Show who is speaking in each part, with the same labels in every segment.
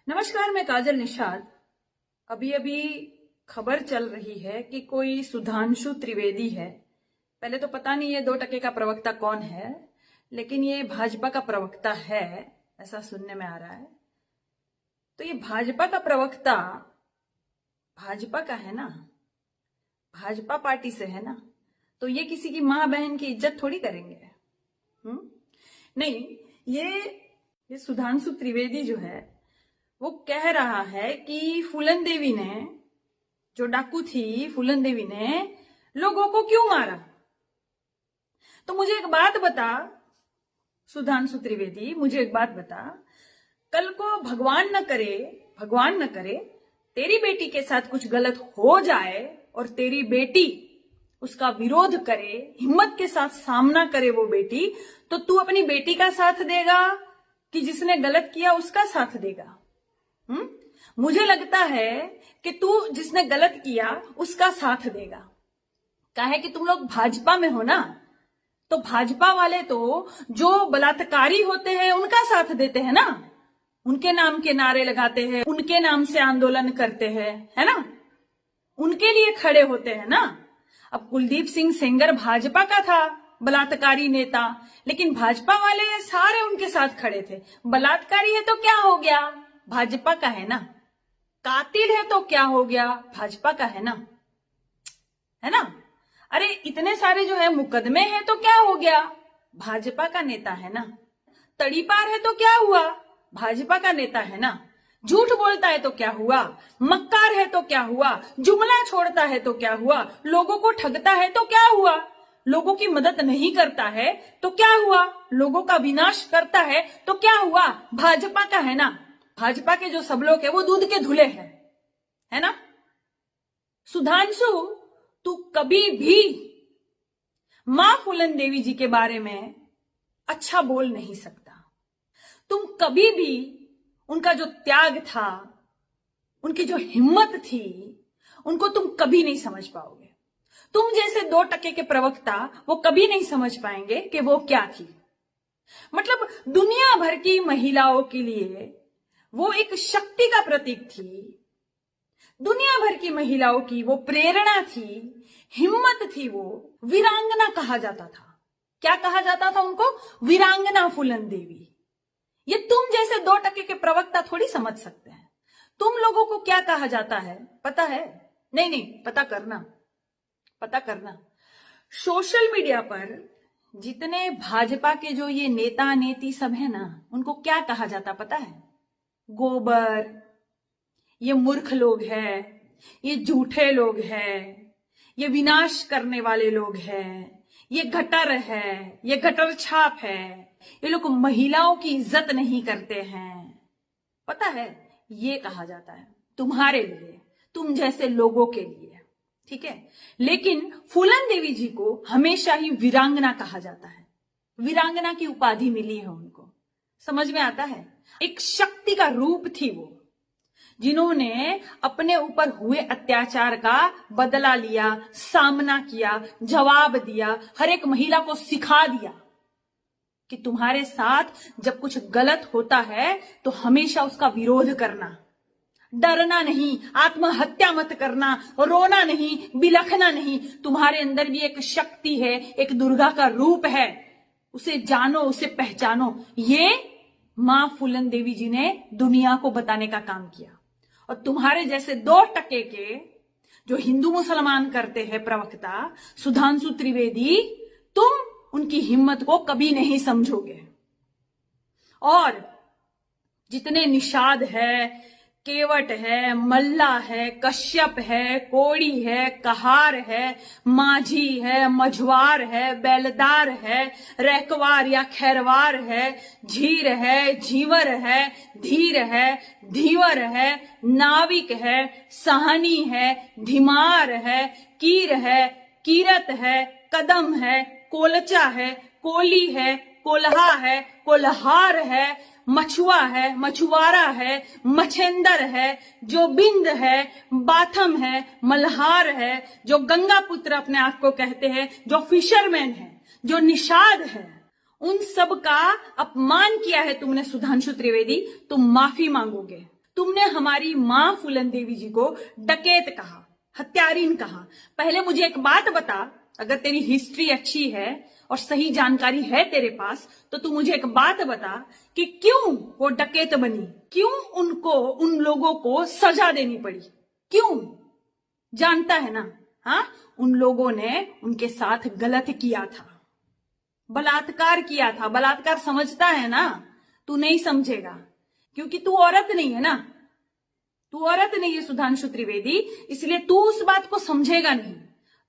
Speaker 1: नमस्कार, मैं काजल निषाद। अभी अभी खबर चल रही है कि कोई सुधांशु त्रिवेदी है। पहले तो पता नहीं ये 2% का प्रवक्ता कौन है, लेकिन ये भाजपा का प्रवक्ता है, ऐसा सुनने में आ रहा है। तो ये भाजपा का प्रवक्ता भाजपा का है ना, भाजपा पार्टी से है ना, तो ये किसी की मां बहन की इज्जत थोड़ी करेंगे। नहीं, ये सुधांशु त्रिवेदी जो है वो कह रहा है कि फूलन देवी ने, जो डाकू थी, फूलन देवी ने लोगों को क्यों मारा। तो मुझे एक बात बता सुधांशु त्रिवेदी, मुझे एक बात बता, कल को भगवान न करे तेरी बेटी के साथ कुछ गलत हो जाए और तेरी बेटी उसका विरोध करे, हिम्मत के साथ सामना करे वो बेटी, तो तू अपनी बेटी का साथ देगा कि जिसने गलत किया उसका साथ देगा? मुझे लगता है कि तू जिसने गलत किया उसका साथ देगा। काहे कि तुम लोग भाजपा में हो ना, तो भाजपा वाले तो जो बलात्कारी होते हैं उनका साथ देते हैं ना, उनके नाम के नारे लगाते हैं, उनके नाम से आंदोलन करते हैं, है ना, उनके लिए खड़े होते हैं ना। अब कुलदीप सिंह सेंगर भाजपा का था, बलात्कारी नेता, लेकिन भाजपा वाले सारे उनके साथ खड़े थे। बलात्कारी है तो क्या हो गया, भाजपा का है ना। कातिल है तो क्या हो गया, भाजपा का है ना, है ना। अरे इतने सारे जो है मुकदमे हैं तो क्या हो गया, भाजपा का नेता है ना। तड़ीपार है तो क्या हुआ, भाजपा का नेता है ना। झूठ बोलता है तो क्या हुआ, मक्कार है तो क्या हुआ, जुमला छोड़ता है तो क्या हुआ, लोगों को ठगता है तो क्या हुआ, लोगों की मदद नहीं करता है तो क्या हुआ, लोगों का विनाश करता है तो क्या हुआ, भाजपा का है ना। भाजपा के जो सब लोग है वो दूध के धुले हैं, है ना। सुधांशु, तू कभी भी मां फूलन देवी जी के बारे में अच्छा बोल नहीं सकता। तुम कभी भी उनका जो त्याग था, उनकी जो हिम्मत थी, उनको तुम कभी नहीं समझ पाओगे। तुम जैसे 2% के प्रवक्ता वो कभी नहीं समझ पाएंगे कि वो क्या थी। मतलब दुनिया भर की महिलाओं के लिए वो एक शक्ति का प्रतीक थी, दुनिया भर की महिलाओं की वो प्रेरणा थी, हिम्मत थी। वो वीरांगना कहा जाता था। क्या कहा जाता था उनको, वीरांगना फूलन देवी। ये तुम जैसे 2% के प्रवक्ता थोड़ी समझ सकते हैं। तुम लोगों को क्या कहा जाता है पता है? नहीं, पता करना। सोशल मीडिया पर जितने भाजपा के जो ये नेता नेती सब है ना, उनको क्या कहा जाता पता है? गोबर, ये मूर्ख लोग हैं, ये झूठे लोग हैं, ये विनाश करने वाले लोग हैं, ये गटर है, ये गटर छाप है, ये लोग महिलाओं की इज्जत नहीं करते हैं। पता है, ये कहा जाता है तुम्हारे लिए, तुम जैसे लोगों के लिए, ठीक है। लेकिन फूलन देवी जी को हमेशा ही वीरांगना कहा जाता है। वीरांगना की उपाधि मिली है उनको, समझ में आता है। एक शक्ति का रूप थी वो, जिन्होंने अपने ऊपर हुए अत्याचार का बदला लिया, सामना किया, जवाब दिया, हर एक महिला को सिखा दिया कि तुम्हारे साथ जब कुछ गलत होता है तो हमेशा उसका विरोध करना, डरना नहीं, आत्महत्या मत करना, रोना नहीं, बिलखना नहीं। तुम्हारे अंदर भी एक शक्ति है, एक दुर्गा का रूप है, उसे जानो, उसे पहचानो। ये मां फूलन देवी जी ने दुनिया को बताने का काम किया। और तुम्हारे जैसे 2% के जो हिंदू मुसलमान करते हैं प्रवक्ता सुधांशु त्रिवेदी, तुम उनकी हिम्मत को कभी नहीं समझोगे। और जितने निषाद है, केवट है, मल्ला है, कश्यप है, कोड़ी है, कहार है, माझी है, मझवार है, बेलदार है, रैकवार या खैरवार है, झीर है, झीवर है, धीर है, धीवर है, नाविक है, सहनी है, धीमार है, कीर है, कीरत है, कदम है, कोलचा है, कोली है, कोल्हा है, कोल्हार है, मछुआ है, मछुआरा है, मछेंदर है, जो बिंद है, बाथम है, मल्हार है, जो गंगा पुत्र अपने आप को कहते हैं, जो फिशरमैन है, जो निषाद है, उन सब का अपमान किया है तुमने सुधांशु त्रिवेदी। तुम माफी मांगोगे, तुमने हमारी मां फूलन देवी जी को डकैत कहा, हत्यारीन कहा। पहले मुझे एक बात बता, अगर तेरी हिस्ट्री अच्छी है और सही जानकारी है तेरे पास, तो तू मुझे एक बात बता कि क्यों वो डकैत बनी, क्यों उनको, उन लोगों को सजा देनी पड़ी, क्यों? जानता है ना, हाँ, उन लोगों ने उनके साथ गलत किया था, बलात्कार किया था। बलात्कार समझता है ना? तू नहीं समझेगा, क्योंकि तू औरत नहीं है ना, तू औरत नहीं है सुधांशु त्रिवेदी, इसलिए तू उस बात को समझेगा नहीं।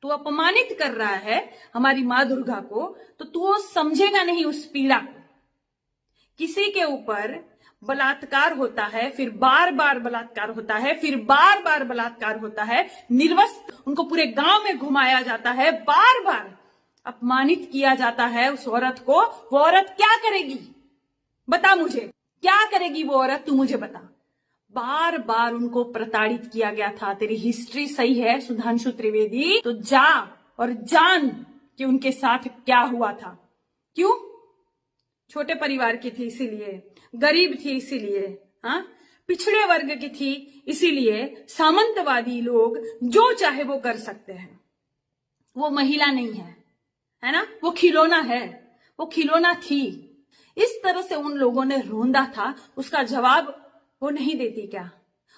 Speaker 1: तू अपमानित कर रहा है हमारी मां दुर्गा को, तो तू समझेगा नहीं उस पीड़ा को। किसी के ऊपर बलात्कार होता है, फिर बार बार बलात्कार होता है, फिर बार बार बलात्कार होता है, निर्वस्त्र उनको पूरे गांव में घुमाया जाता है, बार बार अपमानित किया जाता है उस औरत को। वो औरत क्या करेगी? बता मुझे, क्या करेगी वो औरत? तू मुझे बता। बार बार उनको प्रताड़ित किया गया था। तेरी हिस्ट्री सही है सुधांशु त्रिवेदी, तो जा और जान कि उनके साथ क्या हुआ था। क्यों? छोटे परिवार की थी इसीलिए, गरीब थी इसीलिए, हाँ, पिछड़े वर्ग की थी इसीलिए, सामंतवादी लोग जो चाहे वो कर सकते हैं। वो महिला नहीं है ना, वो खिलौना है, वो खिलौना थी। इस तरह से उन लोगों ने रोंदा था, उसका जवाब वो नहीं देती क्या?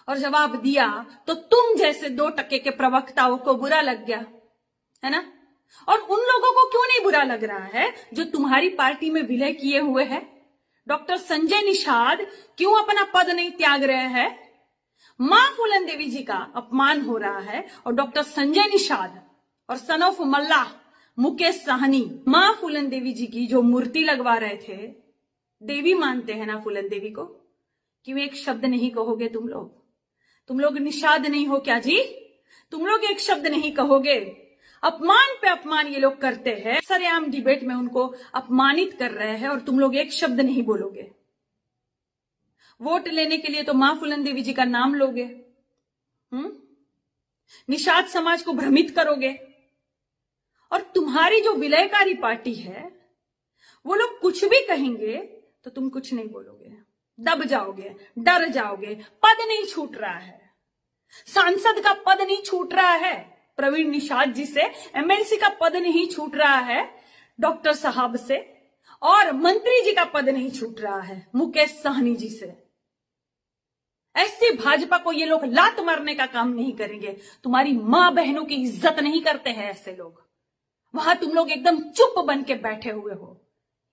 Speaker 1: और जवाब दिया तो तुम जैसे 2% के प्रवक्ताओं को बुरा लग गया, है ना? और उन लोगों को क्यों नहीं बुरा लग रहा है जो तुम्हारी पार्टी में विलय किए हुए हैं? डॉक्टर संजय निषाद क्यों अपना पद नहीं त्याग रहे हैं? मां फूलन देवी जी का अपमान हो रहा है और डॉक्टर संजय निषाद और सन ऑफ मल्लाह मुकेश साहनी मां फूलन देवी जी की जो मूर्ति लगवा रहे थे, देवी मानते हैं ना फूलन देवी को, क्यों एक शब्द नहीं कहोगे तुम लोग? तुम लोग निषाद नहीं हो क्या जी? तुम लोग एक शब्द नहीं कहोगे? अपमान पे अपमान ये लोग करते हैं, सरेआम डिबेट में उनको अपमानित कर रहे हैं और तुम लोग एक शब्द नहीं बोलोगे। वोट लेने के लिए तो मां फूलन देवी जी का नाम लोगे, निषाद समाज को भ्रमित करोगे, और तुम्हारी जो विलयकारी पार्टी है वो लोग कुछ भी कहेंगे तो तुम कुछ नहीं बोलोगे, दब जाओगे, डर जाओगे। पद नहीं छूट रहा है, सांसद का पद नहीं छूट रहा है प्रवीण निषाद जी से, एमएलसी का पद नहीं छूट रहा है डॉक्टर साहब से, और मंत्री जी का पद नहीं छूट रहा है मुकेश साहनी जी से। ऐसी भाजपा को ये लोग लात मारने का काम नहीं करेंगे। तुम्हारी मां बहनों की इज्जत नहीं करते हैं ऐसे लोग। वहां तुम लोग एकदम चुप बन के बैठे हुए हो,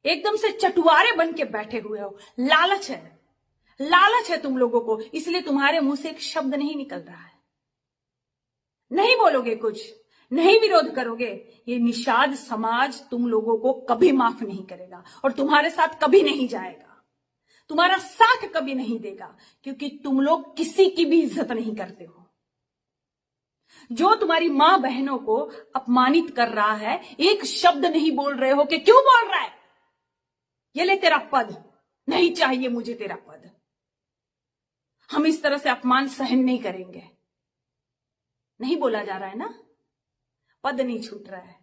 Speaker 1: एकदम से चटुआरे बन के बैठे हुए हो। लालच है, लालच है तुम लोगों को, इसलिए तुम्हारे मुंह से एक शब्द नहीं निकल रहा है। नहीं बोलोगे कुछ, नहीं विरोध करोगे, ये निषाद समाज तुम लोगों को कभी माफ नहीं करेगा और तुम्हारे साथ कभी नहीं जाएगा, तुम्हारा साथ कभी नहीं देगा, क्योंकि तुम लोग किसी की भी इज्जत नहीं करते हो। जो तुम्हारी मां बहनों को अपमानित कर रहा है, एक शब्द नहीं बोल रहे हो कि क्यों बोल रहा है? ये ले तेरा पद, नहीं चाहिए मुझे तेरा पद, हम इस तरह से अपमान सहन नहीं करेंगे। नहीं बोला जा रहा है ना, पद नहीं छूट रहा है।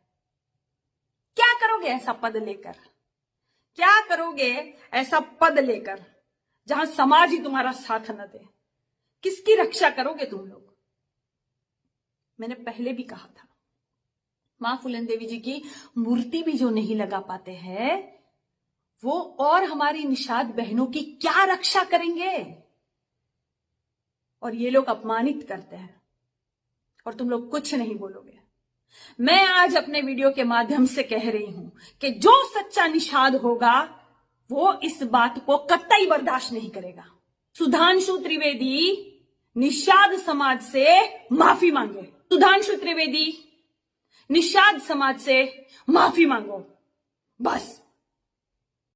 Speaker 1: क्या करोगे ऐसा पद लेकर? क्या करोगे ऐसा पद लेकर जहां समाज ही तुम्हारा साथ न दे? किसकी रक्षा करोगे तुम लोग? मैंने पहले भी कहा था, मां फूलन देवी जी की मूर्ति भी जो नहीं लगा पाते हैं वो और हमारी निषाद बहनों की क्या रक्षा करेंगे? और ये लोग अपमानित करते हैं और तुम लोग कुछ नहीं बोलोगे। मैं आज अपने वीडियो के माध्यम से कह रही हूं कि जो सच्चा निषाद होगा वो इस बात को कतई बर्दाश्त नहीं करेगा। सुधांशु त्रिवेदी निषाद समाज से माफी मांगे। सुधांशु त्रिवेदी निषाद समाज से माफी मांगो, बस।